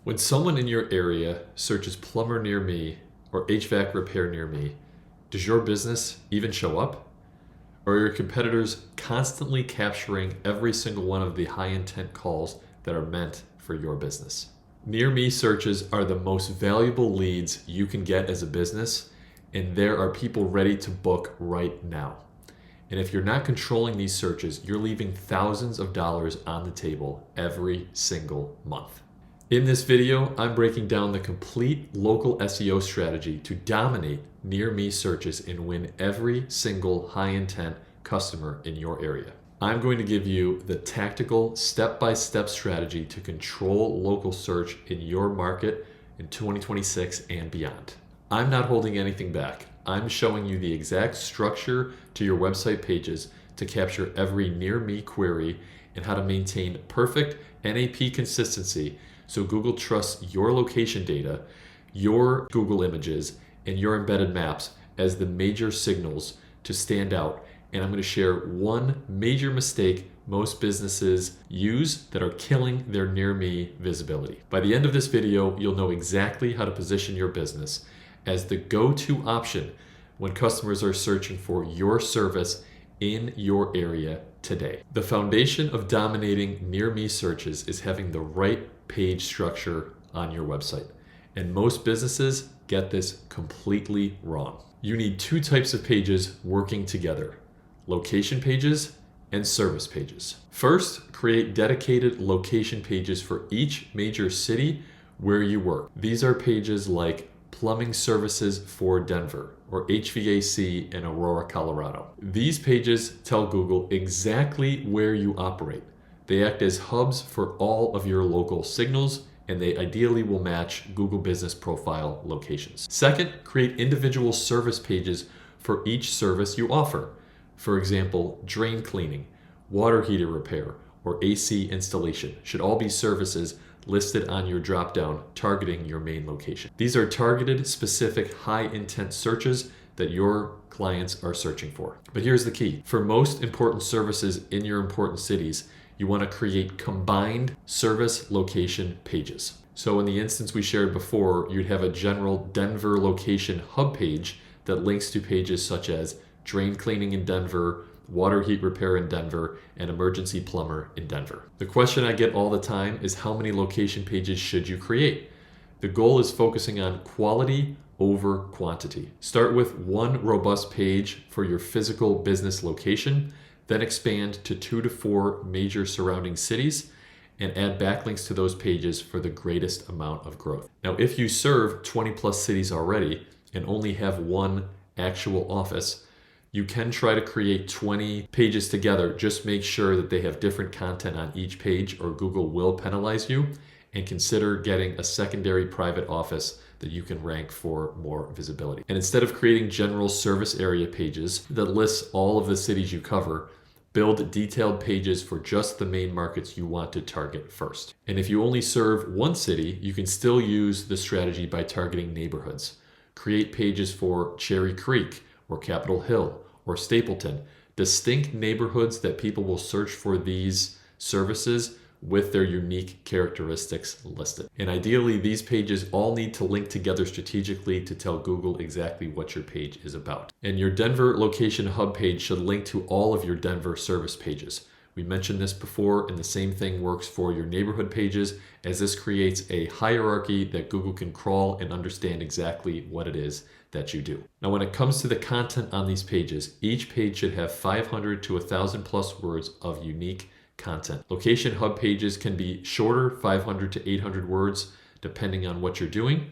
When someone in your area searches plumber near me or HVAC repair near me, does your business even show up? Or are your competitors constantly capturing every single one of the high intent calls that are meant for your business? Near me searches are the most valuable leads you can get as a business, and there are people ready to book right now. And if you're not controlling these searches, you're leaving thousands of dollars on the table every single month. In this video, I'm breaking down the complete local SEO strategy to dominate near me searches and win every single high intent customer in your area. I'm going to give you the tactical step-by-step strategy to control local search in your market in 2026 and beyond. I'm not holding anything back. I'm showing you the exact structure to your website pages to capture every near me query and how to maintain perfect NAP consistency so Google trusts your location data, your Google images, and your embedded maps as the major signals to stand out. And I'm going to share one major mistake most businesses use that are killing their near me visibility. By the end of this video, you'll know exactly how to position your business as the go-to option when customers are searching for your service in your area today. The foundation of dominating near me searches is having the right page structure on your website. And most businesses get this completely wrong. You need two types of pages working together: location pages and service pages. First, create dedicated location pages for each major city where you work. These are pages like plumbing services for Denver or HVAC in Aurora, Colorado. These pages tell Google exactly where you operate. They act as hubs for all of your local signals, and they ideally will match Google Business Profile locations. Second, create individual service pages for each service you offer. For example, drain cleaning, water heater repair, or AC installation should all be services listed on your dropdown targeting your main location. These are targeted, specific, high-intent searches that your clients are searching for. But here's the key. For most important services in your important cities, you want to create combined service location pages. So in the instance we shared before, you'd have a general Denver location hub page that links to pages such as drain cleaning in Denver, water heat repair in Denver, and emergency plumber in Denver. The question I get all the time is how many location pages should you create? The goal is focusing on quality over quantity. Start with one robust page for your physical business location, then expand to 2 to 4 major surrounding cities and add backlinks to those pages for the greatest amount of growth. Now, if you serve 20 plus cities already and only have one actual office, you can try to create 20 pages together. Just make sure that they have different content on each page or Google will penalize you, and consider getting a secondary private office that you can rank for more visibility. And instead of creating general service area pages that lists all of the cities you cover, build detailed pages for just the main markets you want to target first. And if you only serve one city, you can still use the strategy by targeting neighborhoods. Create pages for Cherry Creek or Capitol Hill or Stapleton, distinct neighborhoods that people will search for these services with their unique characteristics listed. And ideally, these pages all need to link together strategically to tell Google exactly what your page is about. And your Denver location hub page should link to all of your Denver service pages. We mentioned this before, and the same thing works for your neighborhood pages, as this creates a hierarchy that Google can crawl and understand exactly what it is that you do. Now, when it comes to the content on these pages, each page should have 500 to 1,000 plus words of unique content. Location hub pages can be shorter, 500 to 800 words, depending on what you're doing,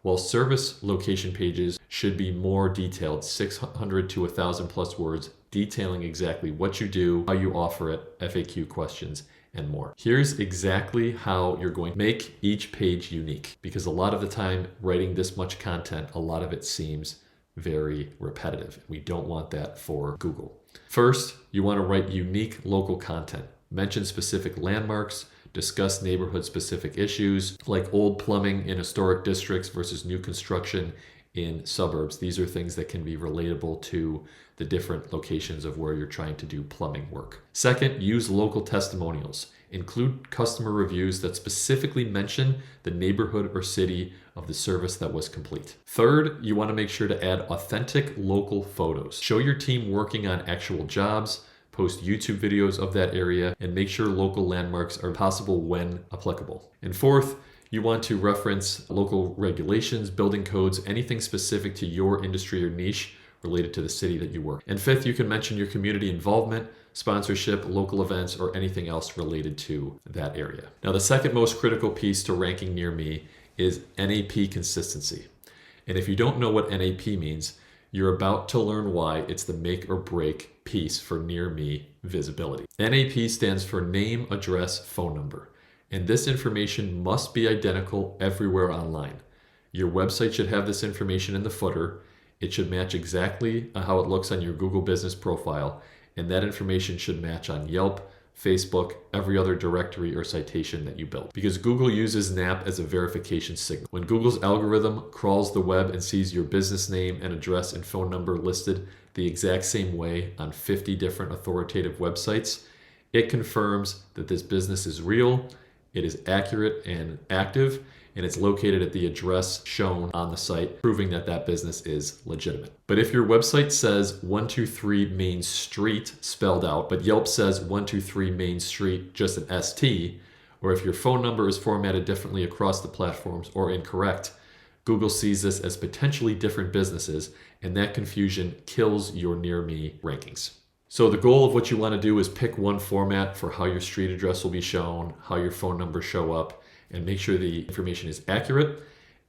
while service location pages should be more detailed, 600 to 1,000 plus words, detailing exactly what you do, how you offer it, FAQ questions, and more. Here's exactly how you're going to make each page unique, because a lot of the time writing this much content, a lot of it seems very repetitive. We don't want that for Google. First, you want to write unique local content. Mention specific landmarks, discuss neighborhood-specific issues like old plumbing in historic districts versus new construction in suburbs. These are things that can be relatable to the different locations of where you're trying to do plumbing work. Second, use local testimonials. Include customer reviews that specifically mention the neighborhood or city of the service that was complete. Third, you want to make sure to add authentic local photos. Show your team working on actual jobs, post YouTube videos of that area, and make sure local landmarks are possible when applicable. And fourth, you want to reference local regulations, building codes, anything specific to your industry or niche related to the city that you work. And fifth, you can mention your community involvement, sponsorship, local events, or anything else related to that area. Now, the second most critical piece to ranking near me is NAP consistency. And if you don't know what NAP means, you're about to learn why it's the make or break piece for near me visibility. NAP stands for name, address, phone number. And this information must be identical everywhere online. Your website should have this information in the footer. It should match exactly how it looks on your Google business profile, and that information should match on Yelp, Facebook, every other directory or citation that you build. Because Google uses NAP as a verification signal. When Google's algorithm crawls the web and sees your business name and address and phone number listed the exact same way on 50 different authoritative websites, it confirms that this business is real, it is accurate and active, and it's located at the address shown on the site, proving that that business is legitimate. But if your website says 123 Main Street spelled out, but Yelp says 123 Main Street, just an ST, or if your phone number is formatted differently across the platforms or incorrect, Google sees this as potentially different businesses, and that confusion kills your near me rankings. So the goal of what you want to do is pick one format for how your street address will be shown, how your phone numbers show up, and make sure the information is accurate,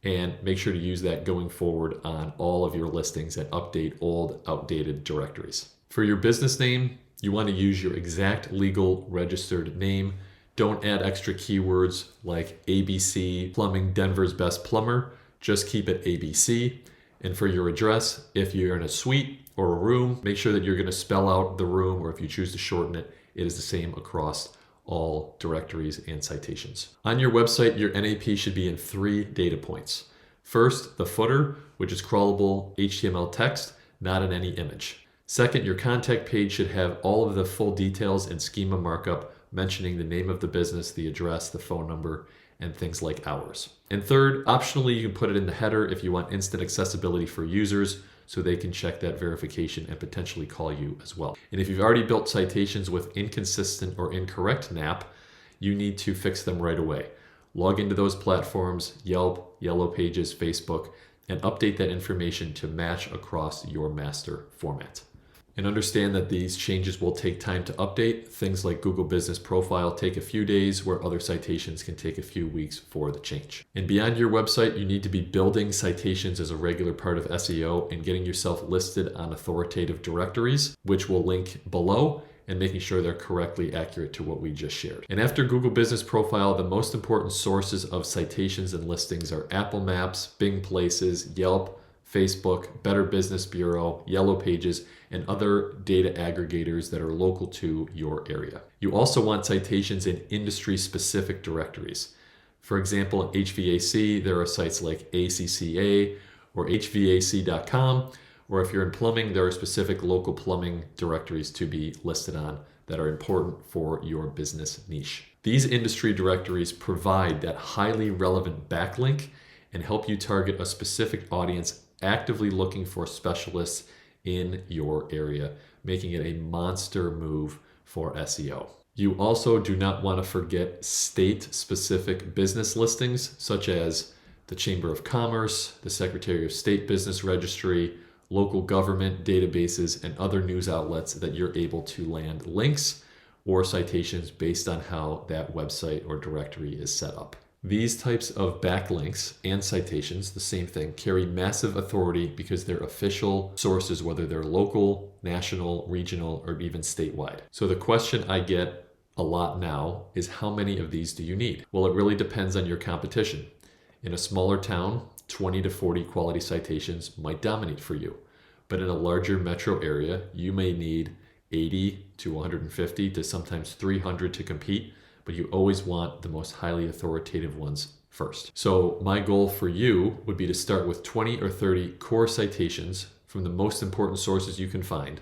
and make sure to use that going forward on all of your listings and update old, outdated directories. For your business name, you want to use your exact legal registered name. Don't add extra keywords like ABC Plumbing, Denver's Best Plumber. Just keep it ABC. And for your address, if you're in a suite or a room, make sure that you're going to spell out the room, or if you choose to shorten it, it is the same across all directories and citations. On your website, your NAP should be in 3 data points. First, the footer, which is crawlable HTML text, not in any image. Second, your contact page should have all of the full details and schema markup mentioning the name of the business, the address, the phone number, and things like hours. And third, optionally, you can put it in the header if you want instant accessibility for users, so they can check that verification and potentially call you as well. And if you've already built citations with inconsistent or incorrect NAP, you need to fix them right away. Log into those platforms, Yelp, Yellow Pages, Facebook, and update that information to match across your master format. And understand that these changes will take time to update. Things like Google Business Profile take a few days, where other citations can take a few weeks for the change. And beyond your website, you need to be building citations as a regular part of SEO and getting yourself listed on authoritative directories, which will link below, and making sure they're correctly accurate to what we just shared. And after Google Business Profile, the most important sources of citations and listings are Apple Maps, Bing Places, Yelp, Facebook, Better Business Bureau, Yellow Pages, and other data aggregators that are local to your area. You also want citations in industry-specific directories. For example, in HVAC, there are sites like ACCA or HVAC.com, or if you're in plumbing, there are specific local plumbing directories to be listed on that are important for your business niche. These industry directories provide that highly relevant backlink and help you target a specific audience actively looking for specialists in your area, making it a monster move for SEO. You also do not want to forget state-specific business listings, such as the Chamber of Commerce, the Secretary of State Business Registry, local government databases, and other news outlets that you're able to land links or citations based on how that website or directory is set up. These types of backlinks and citations, the same thing, carry massive authority because they're official sources, whether they're local, national, regional, or even statewide. So the question I get a lot now is, how many of these do you need? Well, it really depends on your competition. In a smaller town, 20 to 40 quality citations might dominate for you. But in a larger metro area, you may need 80 to 150 to sometimes 300 to compete, but you always want the most highly authoritative ones first. So my goal for you would be to start with 20 or 30 core citations from the most important sources you can find,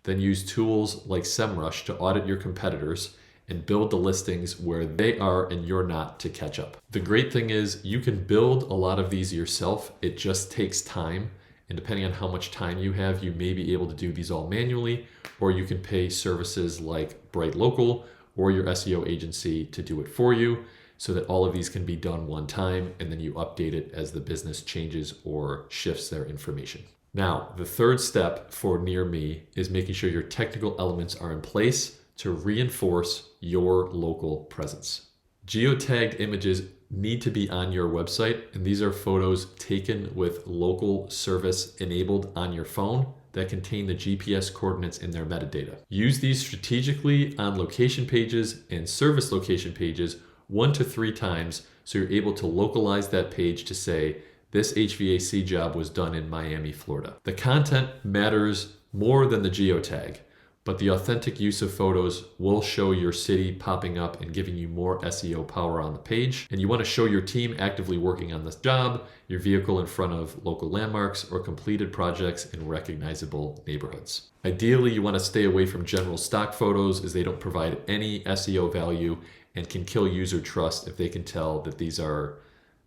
then use tools like SEMrush to audit your competitors and build the listings where they are and you're not to catch up. The great thing is you can build a lot of these yourself. It just takes time. And depending on how much time you have, you may be able to do these all manually, or you can pay services like Bright Local or your SEO agency to do it for you so that all of these can be done one time and then you update it as the business changes or shifts their information. Now, the third step for Near Me is making sure your technical elements are in place to reinforce your local presence. Geotagged images need to be on your website, and these are photos taken with local service enabled on your phone that contain the GPS coordinates in their metadata. Use these strategically on location pages and service location pages 1 to 3 times so you're able to localize that page to say, this HVAC job was done in Miami, Florida. The content matters more than the geotag, but the authentic use of photos will show your city popping up and giving you more SEO power on the page. And you want to show your team actively working on this job, your vehicle in front of local landmarks, or completed projects in recognizable neighborhoods. Ideally, you want to stay away from general stock photos as they don't provide any SEO value and can kill user trust if they can tell that these are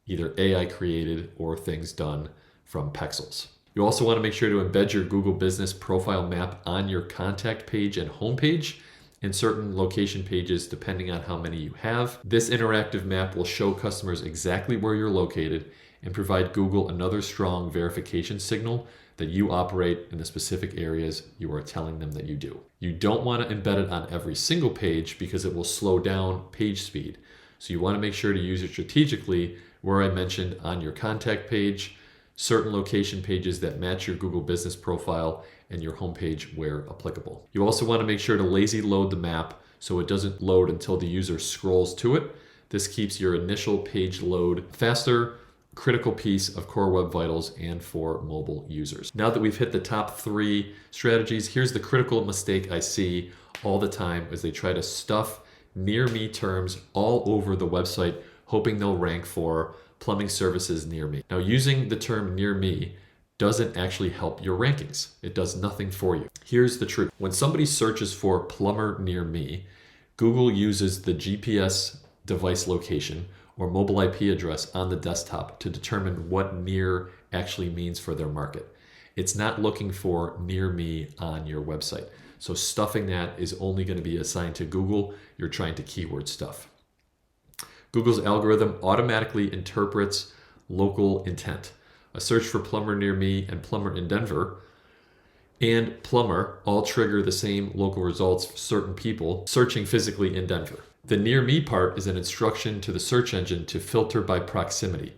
either AI created or things done from pixels. You also want to make sure to embed your Google Business Profile map on your contact page and homepage and certain location pages depending on how many you have. This interactive map will show customers exactly where you're located and provide Google another strong verification signal that you operate in the specific areas you are telling them that you do. You don't want to embed it on every single page because it will slow down page speed. So you want to make sure to use it strategically where I mentioned on your contact page, certain location pages that match your Google Business Profile, and your homepage where applicable. You also want to make sure to lazy load the map so it doesn't load until the user scrolls to it. This keeps your initial page load faster, critical piece of Core Web Vitals and for mobile users. Now that we've hit the top 3 strategies, here's the critical mistake I see all the time as they try to stuff Near Me terms all over the website, hoping they'll rank for plumbing services near me. Now, using the term near me doesn't actually help your rankings. It does nothing for you. Here's the truth. When somebody searches for plumber near me, Google uses the GPS device location or mobile IP address on the desktop to determine what near actually means for their market. It's not looking for near me on your website. So stuffing that is only going to be assigned to Google. You're trying to keyword stuff. Google's algorithm automatically interprets local intent. A search for plumber near me and plumber in Denver and plumber all trigger the same local results for certain people searching physically in Denver. The near me part is an instruction to the search engine to filter by proximity.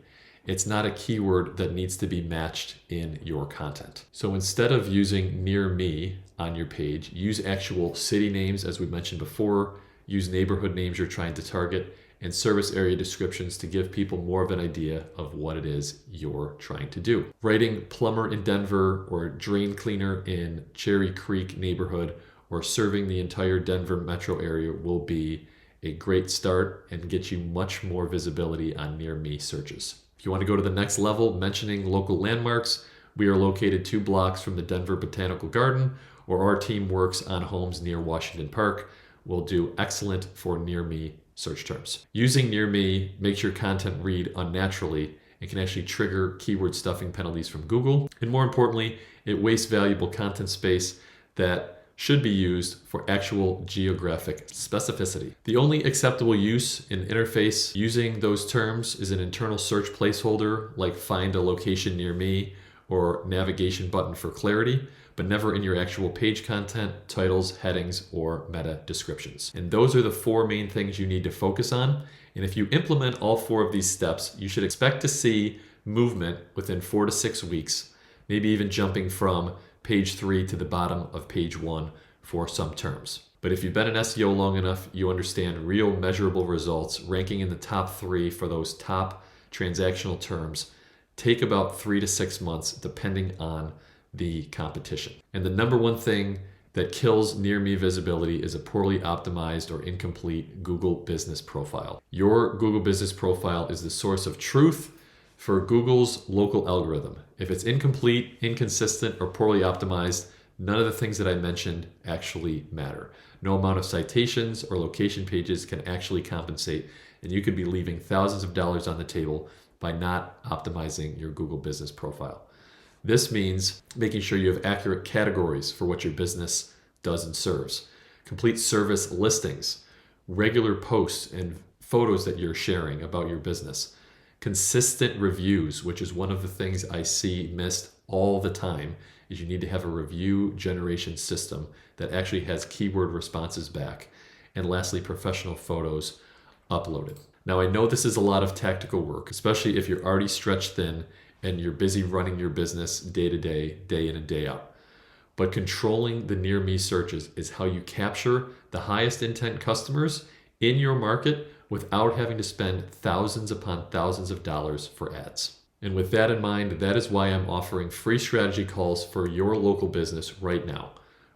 It's not a keyword that needs to be matched in your content. So instead of using near me on your page, use actual city names, as we mentioned before, use neighborhood names you're trying to target, and service area descriptions to give people more of an idea of what it is you're trying to do. Writing plumber in Denver or drain cleaner in Cherry Creek neighborhood or serving the entire Denver metro area will be a great start and get you much more visibility on near me searches. If you want to go to the next level, mentioning local landmarks, we are located 2 blocks from the Denver Botanical Garden, or our team works on homes near Washington Park, will do excellent for near me search terms. Using near me makes your content read unnaturally and can actually trigger keyword stuffing penalties from Google. And more importantly, it wastes valuable content space that should be used for actual geographic specificity. The only acceptable use in interface using those terms is an internal search placeholder like find a location near me or navigation button for clarity, but never in your actual page content, titles, headings, or meta descriptions. And those are the 4 main things you need to focus on. And if you implement all 4 of these steps, you should expect to see movement within 4 to 6 weeks, maybe even jumping from page 3 to the bottom of page 1 for some terms. But if you've been in SEO long enough, you understand real measurable results, ranking in the top 3 for those top transactional terms take about 3 to 6 months depending on the competition. And the number one thing that kills near me visibility is a poorly optimized or incomplete Google Business Profile. Your Google Business Profile is the source of truth for Google's local algorithm. If it's incomplete, inconsistent, or poorly optimized, none of the things that I mentioned actually matter. No amount of citations or location pages can actually compensate, and you could be leaving thousands of dollars on the table by not optimizing your Google business profile. This means making sure you have accurate categories for what your business does and serves, complete service listings, regular posts and photos that you're sharing about your business, consistent reviews, which is one of the things I see missed all the time, is you need to have a review generation system that actually has keyword responses back, and lastly, professional photos uploaded. Now, I know this is a lot of tactical work, especially if you're already stretched thin and you're busy running your business day to day, day in and day out. But controlling the near me searches is how you capture the highest intent customers in your market without having to spend thousands upon thousands of dollars for ads. And with that in mind, that is why I'm offering free strategy calls for your local business right now.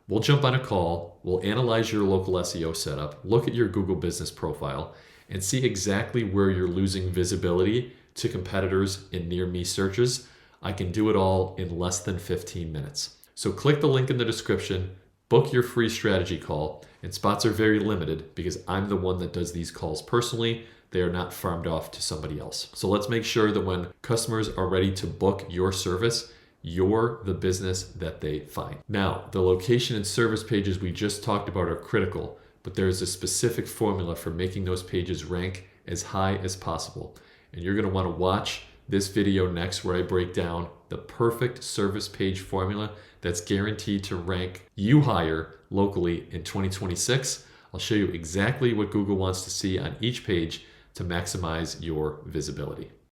We'll jump on a call, we'll analyze your local SEO setup, look at your Google business profile, and see exactly where you're losing visibility to competitors in near me searches. I can do it all in less than 15 minutes. So click the link in the description, book your free strategy call, and spots are very limited because I'm the one that does these calls personally. They are not farmed off to somebody else. So let's make sure that when customers are ready to book your service, you're the business that they find. Now, the location and service pages we just talked about are critical, but there's a specific formula for making those pages rank as high as possible. And you're going to want to watch this video next where I break down the perfect service page formula that's guaranteed to rank you higher locally in 2026. I'll show you exactly what Google wants to see on each page to maximize your visibility.